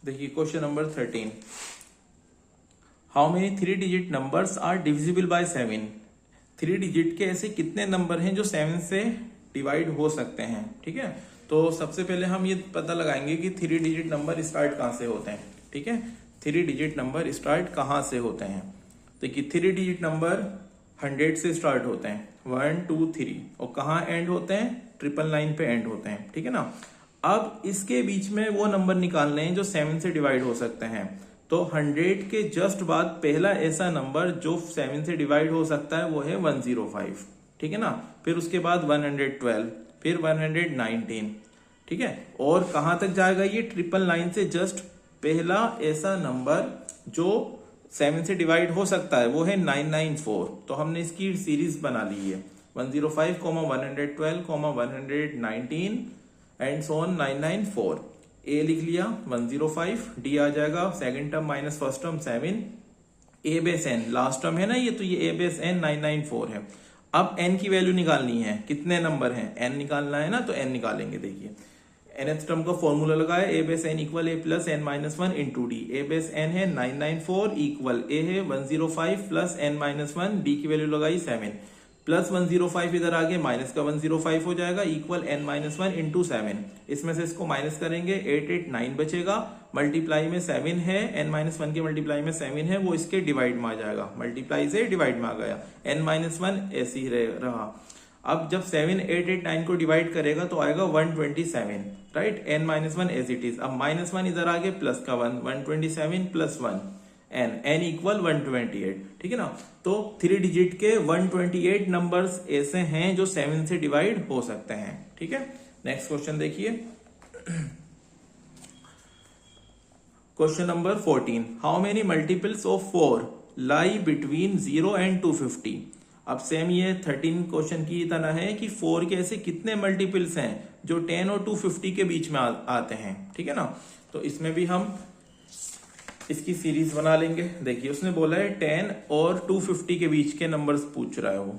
देखिए question number 13, how many 3 digit numbers are divisible by 7। 3 digit के ऐसे कितने नंबर हैं जो 7 से डिवाइड हो सकते हैं। ठीक है, तो सबसे पहले हम ये पता लगाएंगे कि 3 डिजिट नंबर स्टार्ट कहाँ से होते हैं। ठीक है, 3 डिजिट नंबर स्टार्ट कहाँ से होते हैं। देखिए 3 डिजिट नंबर 100 से स्टार्ट होते हैं, 1 2 3, और कहाँ एंड होते हैं, 999 पे एंड होते हैं। ठीक है ना, अब इसके बीच में वो नंबर निकालने हैं जो 7 से डिवाइड हो सकते हैं। तो 100 के जस्ट बाद पहला ऐसा नंबर जो 7 से डिवाइड हो सकता है वो है 105। ठीक है ना, फिर उसके बाद 112, फिर 119। ठीक है, और कहां तक जाएगा ये, 999 से जस्ट पहला ऐसा नंबर जो 7 से डिवाइड हो सकता है वो है 994। तो हमने इसकी सीरीज बना ली है 105, 112, 119 एंड सो ऑन 994। ए लिख लिया 105, डी आ जाएगा second term minus first term 7, ए बेस एन लास्ट टर्म है ना ये, तो ये ए बेस एन 994 है। अब एन की वैल्यू निकालनी है, कितने नंबर हैं, एन निकालना है ना, तो एन निकालेंगे। देखिए nth टर्म का फॉर्मूला लगाया, a base n equal a plus n minus 1 into d. A base n है 994 इक्वल ए है 105 प्लस एन माइनस 1, डी की वैल्यू लगाई 7, प्लस 105 इधर आगे माइनस का 105 हो जाएगा इक्वल एन माइनस 1 इंटू 7। इसमें से इसको माइनस करेंगे 889 बचेगा, मल्टीप्लाई में 7 है, एन माइनस 1 के मल्टीप्लाई में 7 है, वो इसके डिवाइड में आ जाएगा, मल्टीप्लाई से डिवाइड में आ गया, एन माइनस 1 ऐसे ही रहा। अब जब 7 889 को डिवाइड करेगा तो आएगा 127, right, n minus 1 as it is. अब माइनस 1 इधर आगे प्लस का 1, 127 प्लस 1 एन इक्वल 128। ठीक है ना, तो 3 डिजिट के 128 नंबर्स ऐसे हैं जो 7 से डिवाइड हो सकते हैं। ठीक है, नेक्स्ट क्वेश्चन देखिए, question number 14, how many multiples of 4 lie between 0 and 250। अब सेम ये 13 क्वेश्चन की तरह है कि 4 के ऐसे कितने मल्टीपल्स हैं जो 10 और 250 के बीच में आते हैं। ठीक है ना, तो इसमें भी हम इसकी सीरीज बना लेंगे। देखिए उसने बोला है 10 और 250 के बीच के नंबर्स पूछ रहा है वो,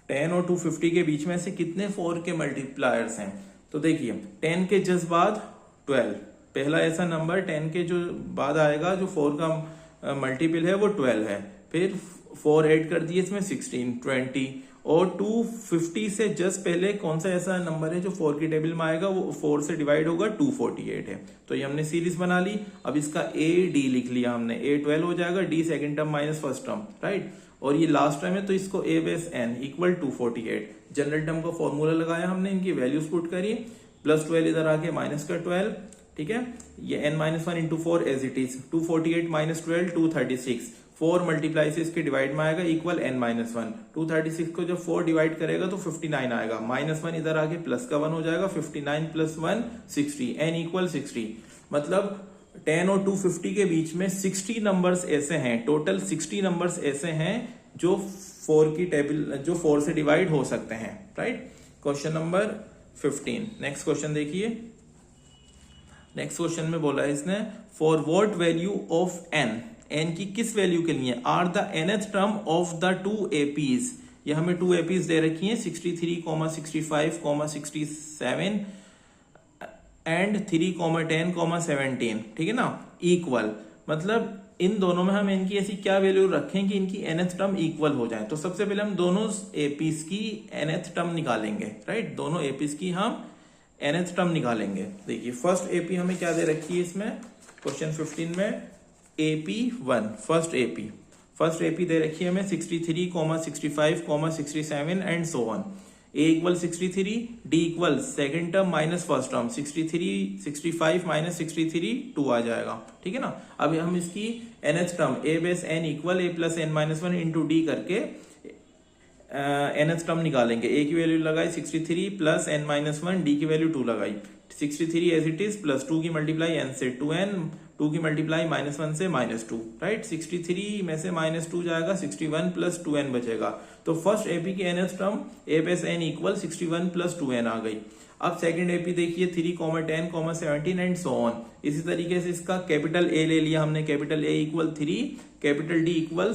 10 और 250 के बीच में से कितने 4 के मल्टीप्लायर्स हैं। तो देखिए 10 के जस्ट बाद 12, पहला ऐसा नंबर 10 के जो बाद आएगा जो 4 का मल्टीपल है वो 12 है, फिर 4 ऐड कर दिए इसमें 16, 20, और 250 से जस्ट पहले कौन सा ऐसा नंबर है जो 4 की टेबल में आएगा, वो 4 से डिवाइड होगा, 248 है। तो ये हमने सीरीज बना ली। अब इसका ए डी लिख लिया हमने, ए 12 हो जाएगा, d second term minus first term, right, और ये लास्ट टर्म है तो इसको a base n equal 248। General term का फॉर्मूला लगाया हमने, इनकी वैल्यूज पुट करी, प्लस 12 इधर आके माइनस का 12। ठीक है, ये n minus 1 into 4 as it is, 248 minus 12 236, 4 multiply से इसके डिवाइड में आएगा इक्वल एन माइनस 1। 236 को जब 4 डिवाइड करेगा तो 59 आएगा, माइनस 1 इधर आके प्लस का 1 हो जाएगा, 59 प्लस 1 60, एन इक्वल 60। मतलब 10 और 250 के बीच में 60 नंबर्स ऐसे हैं, टोटल 60 नंबर्स ऐसे हैं जो 4 की टेबल जो 4 से डिवाइड हो सकते हैं, right. Question number 15, next question देखिए। नेक्स्ट क्वेश्चन में बोला है इसने, for what value of n, n की किस वैल्यू के लिए, are the nth term of the 2 APs. ये हमें 2 एपीज दे रखी हैं 63, 65, 67 एंड 3, 10, 17। ठीक है ना, इक्वल, मतलब इन दोनों में हम इनकी ऐसी क्या वैल्यू रखें कि इनकी nth टर्म इक्वल हो जाए। तो सबसे पहले हम दोनों एपीज की nth टर्म निकालेंगे, राइट, दोनों एपीज की हम nth टर्म निकालेंगे। देखिए फर्स्ट एपी हमें क्या दे रखी है इसमें, क्वेश्चन 15 में AP1, फर्स्ट एपी दे रखी है हमें 63, 65, 67 and so on. A equal 63, d equal second term minus first term, 63, 65 minus 63 2 आ जाएगा। ठीक है ना, अब हम इसकी nth term a base n equal a plus n minus 1 into d करके nth टर्म निकालेंगे। ए की वैल्यू लगाई 63 प्लस एन माइनस 1, डी की वैल्यू 2 लगाई, 63 एज इट इज, प्लस 2 की मल्टीप्लाई एन से 2n, 2 की मल्टीप्लाई माइनस 1 से माइनस 2, राइट, 63 में से माइनस 2 जाएगा, 61 प्लस 2n बचेगा। तो फर्स्ट एपी की nth term a base n equal 61 plus 2n आ गई। अब सेकंड एपी देखिए 3, 10, 17 एंड सो ऑन। इसी तरीके से इसका कैपिटल ए ले लिया हमने, capital A equal 3, capital D equal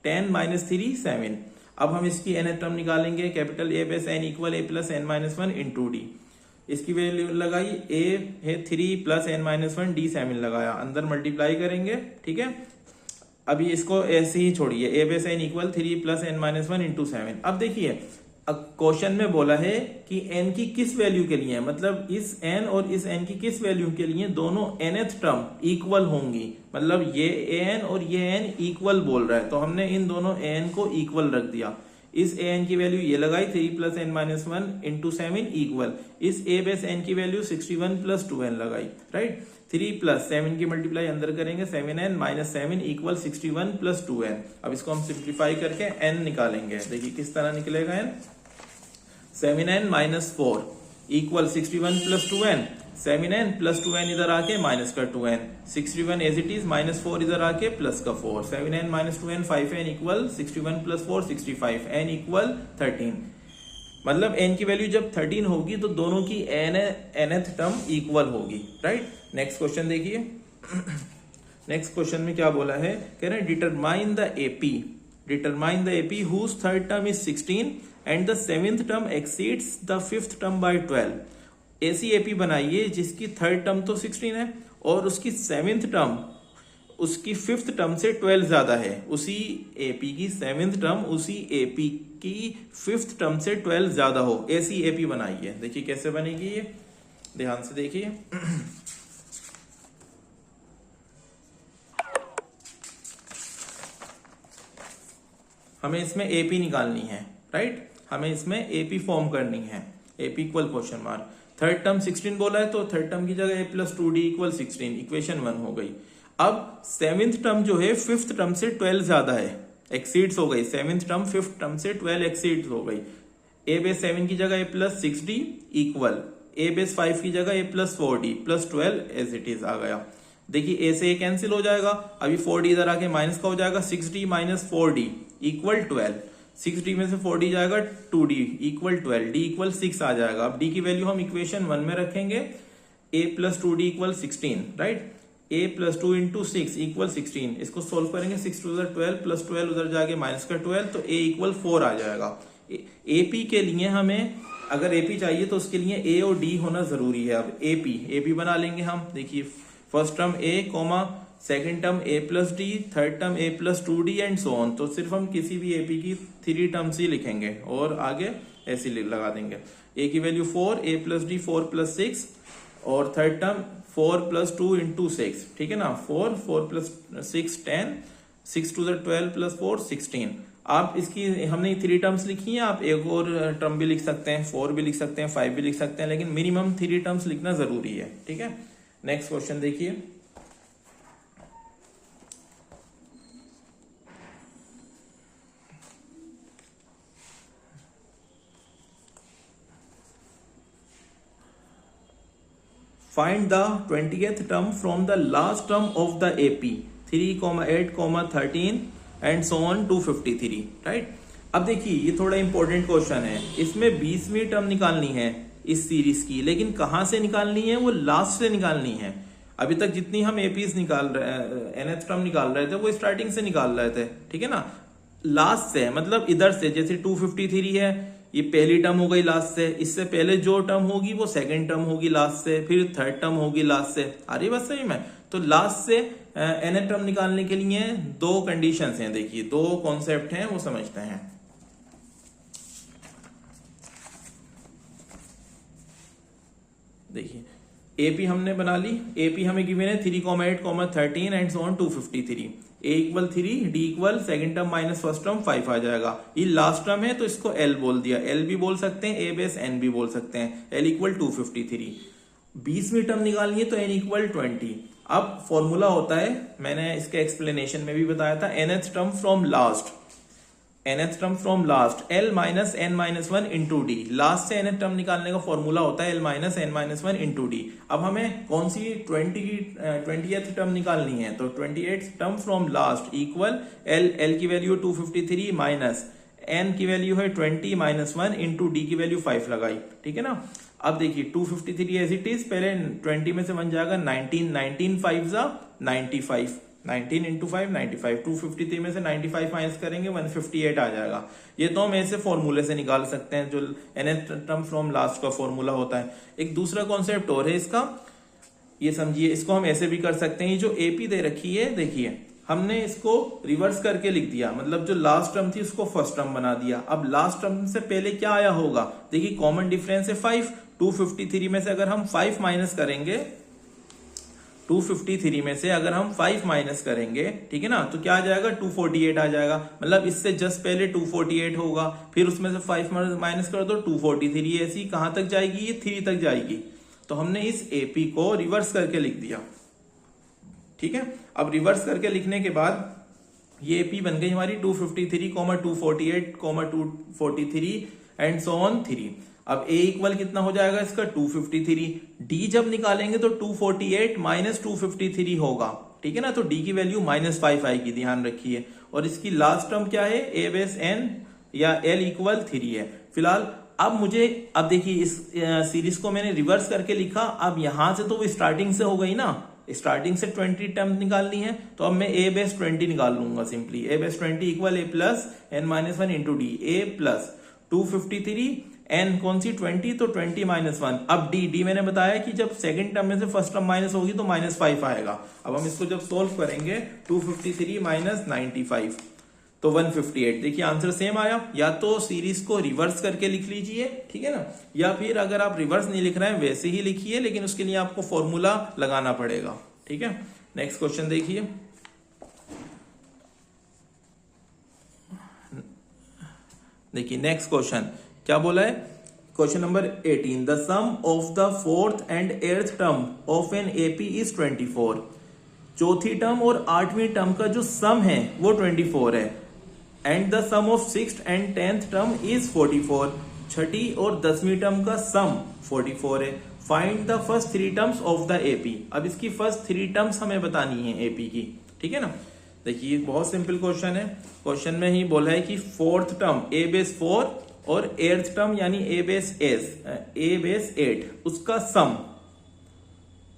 10 minus 3 7। अब हम इसकी nth टर्म निकालेंगे, capital A base n equal a plus n minus 1 into d. इसकी वैल्यू लगाई, ए है 3 प्लस n माइनस 1, डी 7 लगाया, अंदर मल्टीप्लाई करेंगे, ठीक है। अभी इसको ऐसे ही छोड़िए, a base n equal 3 plus n minus 1 into 7। अब देखिए क्वेश्चन में बोला है कि n की किस वैल्यू के लिए, मतलब इस n और इस n की किस वैल्यू के लिए दोनों nth टर्म इक्वल होंगी, मतलब ये an और ये n इक्वल बोल रहा है, तो हमने इन दोनों an को इक्वल रख दिया। इस an की वैल्यू ये लगाई 3 plus n minus 1 into 7 equal, इस a बेस n की वैल्यू 61 प्लस 2n लगाई, राइट। 3 प्लस 7 की मल्टीप्लाई अंदर करेंगे, 7n minus 7 equal 61 plus 2n। अब इसको हम सिंप्लीफाई करके n निकालेंगे, देखिए किस तरह निकलेगा n। 7n minus 4 equal 61 plus 2n, 7n plus 2n इधर आके माइनस का 2n, 61 as it is, minus 4 इधर आके प्लस का 4, 7n minus 2n 5n equal 61 plus 4 65, n equal 13। मतलब n की वैल्यू जब 13 होगी तो दोनों की nth टर्म इक्वल होगी, राइट। नेक्स्ट क्वेश्चन देखिए। नेक्स्ट क्वेश्चन में क्या बोला है, कह रहे हैं determine the AP whose third term is 16 and the seventh term exceeds the fifth term by 12। ऐसी एपी बनाइए जिसकी थर्ड टर्म तो 16 है और उसकी सेवेंथ टर्म उसकी फिफ्थ टर्म से 12 ज्यादा है, उसी एपी की सेवेंथ टर्म उसी एपी की फिफ्थ टर्म से 12 ज्यादा हो, ऐसी एपी बनाइए। देखिए कैसे बनेगी ये, ध्यान से देखिए। हमें इसमें एपी निकालनी है, राइट, हमें इसमें एपी फॉर्म करनी है, AP equal question mark. Third term 16 बोला है तो थर्ड टर्म की जगह a plus 2d equal 16, equation 1 हो गई। अब सेवेंथ टर्म जो है फिफ्थ टर्म से 12 ज्यादा है, एक्सीड्स हो गई, सेवेंथ टर्म फिफ्थ टर्म से 12 एक्सीड्स हो गई। a बेस 7 की जगह a plus 6d equal a base 5 की जगह a plus 4d plus 12 as it is आ गया। देखिए a से a कैंसिल हो जाएगा, अभी 4d इधर आके माइनस का हो जाएगा, 6d minus 4d equal 12, 6d में से 4d जाएगा 2d इक्वल 12, d इक्वल 6 आ जाएगा। अब d की वैल्यू हम इक्वेशन 1 में रखेंगे, a plus 2d equal 16, right, a plus 2 into 6 equal 16, इसको सोल्व करेंगे, 6 टू 12 प्लस 12 उधर जाके माइनस का 12, तो a इक्वल 4 आ जाएगा। AP के लिए हमें अगर AP चाहिए तो उसके लिए a और d होना जरूरी है। अब AP बना लेंगे हम, देखिए first term a comma second term a plus d, third term a plus 2d and so on. तो सिर्फ हम किसी भी AP की 3 टर्म्स ही लिखेंगे और आगे ऐसे लगा देंगे। a की value 4, a plus D 4 plus 6 और थर्ड टर्म 4 प्लस 2 इंटू 6, ठीक है ना, 4 प्लस 6 10, 6 टू 12 प्लस 4 16। आप इसकी हमने 3 टर्म्स लिखी हैं, आप एक और टर्म भी लिख सकते हैं, 4 भी लिख सकते हैं, 5 भी लिख सकते हैं, लेकिन मिनिमम 3 टर्म्स लिखना जरूरी है, ठीक है। नेक्स्ट क्वेश्चन देखिए। Find the 20th term from the last term of the AP 3, 8, 13 and so on 253, right? अब देखिए ये थोड़ा इंपॉर्टेंट क्वेश्चन है, इसमें 20वीं टर्म निकालनी है इस सीरीज की, लेकिन कहां से निकालनी है, वो लास्ट से निकालनी है। अभी तक जितनी हम एपीज निकाल रहे nth टर्म निकाल रहे थे वो स्टार्टिंग से निकाल रहे थे, ठीक है ना, लास्ट से मतलब इधर से, जैसे 253 है, ये पहली टर्म हो गई लास्ट से, इससे पहले जो टर्म होगी वो सेकंड टर्म होगी लास्ट से, फिर थर्ड टर्म होगी लास्ट से। आ रही बात सही में? तो लास्ट से nth टर्म निकालने के लिए 2 कंडीशंस हैं, देखिए 2 कॉन्सेप्ट हैं, वो समझते हैं। देखिए एपी हमने बना ली, एपी हमें गिवन है 3, 8, 13 and so on 253, a equal 3, d equal second term minus first term 5 आ जाएगा। ये लास्ट टर्म है तो इसको l बोल दिया, l भी बोल सकते हैं, a बेस n भी बोल सकते हैं, l इक्वल 253। 20वीं टर्म निकालनी है तो n इक्वल 20। अब फॉर्मूला होता है, मैंने इसके एक्सप्लेनेशन में भी बताया था, nth term from last, nth term from last, l minus n minus 1 into D. Last से nth टर्म निकालने का फॉर्मूला होता है l minus n minus 1 into D. अब हमें कौन सी 20th टर्म निकालनी है, तो 28th term from last equal l की वैल्यू 253 माइनस n की वैल्यू है 20 माइनस 1 इंटू डी की वैल्यू 5 लगाई, ठीक है ना। अब देखिए 253 एज इट इज, पहले 20 में से 1 जाएगा 19, 19 5 जा 95, 19 इंटू 5 95, 253 में से 95 माइनस करेंगे 158 आ जाएगा। ये तो हम ऐसे फॉर्मूले से निकाल सकते हैं जो nth टर्म फ्रॉम लास्ट का फॉर्मूला होता है। एक दूसरा कॉन्सेप्ट और है इसका, ये समझिए, इसको हम ऐसे भी कर सकते हैं। ये जो एपी दे रखी है, देखिए हमने इसको रिवर्स करके लिख दिया, मतलब जो लास्ट टर्म थी उसको फर्स्ट टर्म बना दिया। अब लास्ट टर्म से पहले क्या आया होगा, देखिए कॉमन डिफरेंस है 5, 253 में से अगर हम 5 माइनस करेंगे, 253 में से अगर हम 5 माइनस करेंगे, ठीक है ना, तो क्या आ जाएगा 248 आ जाएगा। मतलब इससे जस्ट पहले 248 होगा, फिर उसमें से 5 माइनस कर दो 243, ऐसी कहां तक जाएगी, ये 3 तक जाएगी। तो हमने इस एपी को रिवर्स करके लिख दिया, ठीक है। अब रिवर्स करके लिखने के बाद ये एपी बन गई हमारी 253, 248, 243 एंड सो ऑन 3। अब ए इक्वल कितना हो जाएगा इसका 253। डी जब निकालेंगे तो 248 माइनस 253 होगा, ठीक है ना, तो डी की वैल्यू -5 आएगी, ध्यान रखिए। और इसकी लास्ट टर्म क्या है, ए बेस एन या एल इक्वल 3 है फिलहाल। अब देखिए इस सीरीज को मैंने रिवर्स करके लिखा। अब यहां से तो वो स्टार्टिंग से हो गई ना, स्टार्टिंग से 20 टर्म निकालनी है, तो अब मैं ए बेस 20 निकाल लूंगा simply. A base 20 equal a plus n minus 1 into d, a plus 253 n कौन सी 20, तो 20 माइनस 1। अब डी मैंने बताया कि जब सेकंड टर्म में से फर्स्ट टर्म माइनस होगी तो -5 आएगा। अब हम इसको जब सोल्व करेंगे 253 माइनस 95 तो 158। देखिए आंसर सेम आया। या तो सीरीज को रिवर्स करके लिख लीजिए, ठीक है ना, या फिर अगर आप रिवर्स नहीं लिख रहे हैं वैसे ही लिखिए, लेकिन उसके लिए आपको फॉर्मूला लगाना पड़ेगा, ठीक है। नेक्स्ट क्वेश्चन देखिए, नेक्स्ट क्वेश्चन क्या बोला है, question number 18, the sum of the fourth and eighth term of an AP is 24। चौथी टर्म और आठवीं टर्म का जो सम है वो 24 है। And the sum of sixth and 10th term is 44। छठी और 10वीं टर्म का सम 44 है। Find the first 3 terms of the AP. अब इसकी फर्स्ट 3 टर्म्स हमें बतानी है एपी की, ठीक है ना। देखिए बहुत सिंपल क्वेश्चन है। क्वेश्चन में ही बोला है कि फोर्थ टर्म ए बेस 4 और एट्थ टर्म यानी ए बेस 8 उसका सम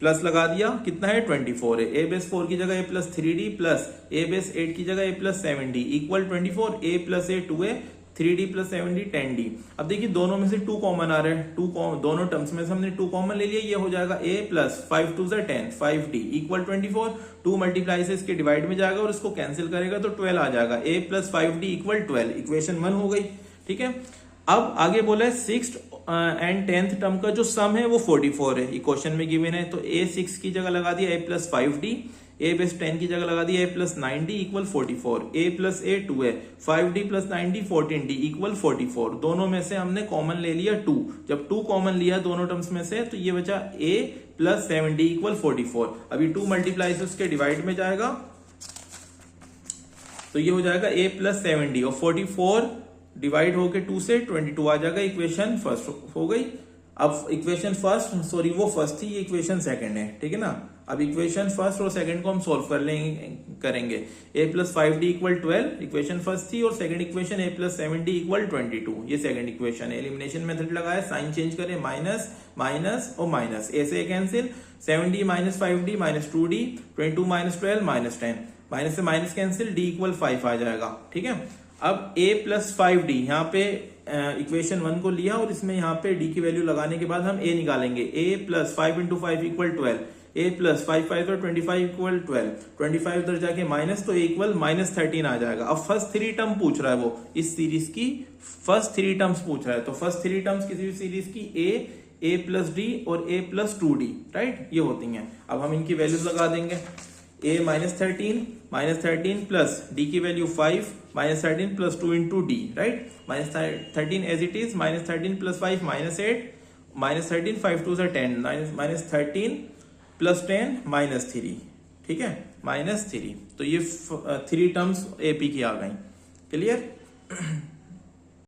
प्लस लगा दिया, कितना है 24 है। ए बेस 4 की जगह ए प्लस 3d प्लस ए बेस 8 की जगह ए प्लस 7d इक्वल 24। ए प्लस ए 2a, 3d plus 7d 10d। अब देखिए दोनों में से 2 कॉमन आ रहे हैं, दोनों टर्म्स में से हमने 2 कॉमन ले लिया, ये हो जाएगा a plus 5 2 10 5d equal 24। 2 multiply से इसके डिवाइड में जाएगा और इसको कैंसिल करेगा तो 12 आ जाएगा। a plus 5d equal 12, equation 1 हो गई, ठीक है। अब आगे बोला है सिक्स्थ एंड 10th टर्म का जो सम है वो 44 है, क्वेश्चन में गिवन है। तो a 6 की जगह लगा दिया a plus 5d, a base 10 की जगह लगा दिया a plus 9d equal 44। a plus a 2 है, 5d plus 9d 14d equal 44। दोनों में से हमने कॉमन ले लिया 2। जब 2 कॉमन लिया दोनों टर्म्स में से तो ये बचा a प्लस 7d इक्वल 44। अभी 2 मल्टीप्लाई से उसके डिवाइड में जाएगा तो ये हो जाएगा a प्लस 7d और 44 डिवाइड होके 2 से 22 आ जाएगा। इक्वेशन फर्स्ट हो गई। अब इक्वेशन फर्स्ट, सॉरी वो फर्स्ट थी, ये इक्वेशन सेकंड है, ठीक है ना। अब इक्वेशन फर्स्ट और सेकंड को हम सॉल्व करेंगे। a plus 5d equal 12 equation first थी और second equation a plus 7d equal 22, ये सेकंड इक्वेशन है। एलिमिनेशन मेथड लगाया, साइन चेंज करें, माइनस माइनस और माइनस, a से cancel, 7d minus 5d minus 2d, 22 minus 12 minus 10, minus से minus cancel, d equal 5 आ जाएगा, ठीक है। अब a प्लस 5d यहाँ पे इक्वेशन 1 को लिया और इसमें यहाँ पे d की वैल्यू लगाने के बाद हम a निकालेंगे। a plus 5 into 5 equal 12, a plus 5 5 तो 25 इक्वल 12, 25 उधर जाके माइनस तो इक्वल -13 आ जाएगा। अब फर्स्ट 3 टर्म पूछ रहा है वो, इस सीरीज की फर्स्ट 3 टर्म्स पूछ रहा है। तो फर्स्ट 3 टर्म्स किसी भी सीरीज की a प्लस d और a प्लस 2d, राइट, ये होती हैं। अब हम इनकी वैल्यूज लगा देंगे। a -13 प्लस d की value 5 -13 plus 2 into d, right, -13 as it is, -13 plus 5 -8, -13 5 2 10, -13 plus 10 -3, ठीक है, -3। तो ये 3 टर्म्स एपी की आ गई, क्लियर।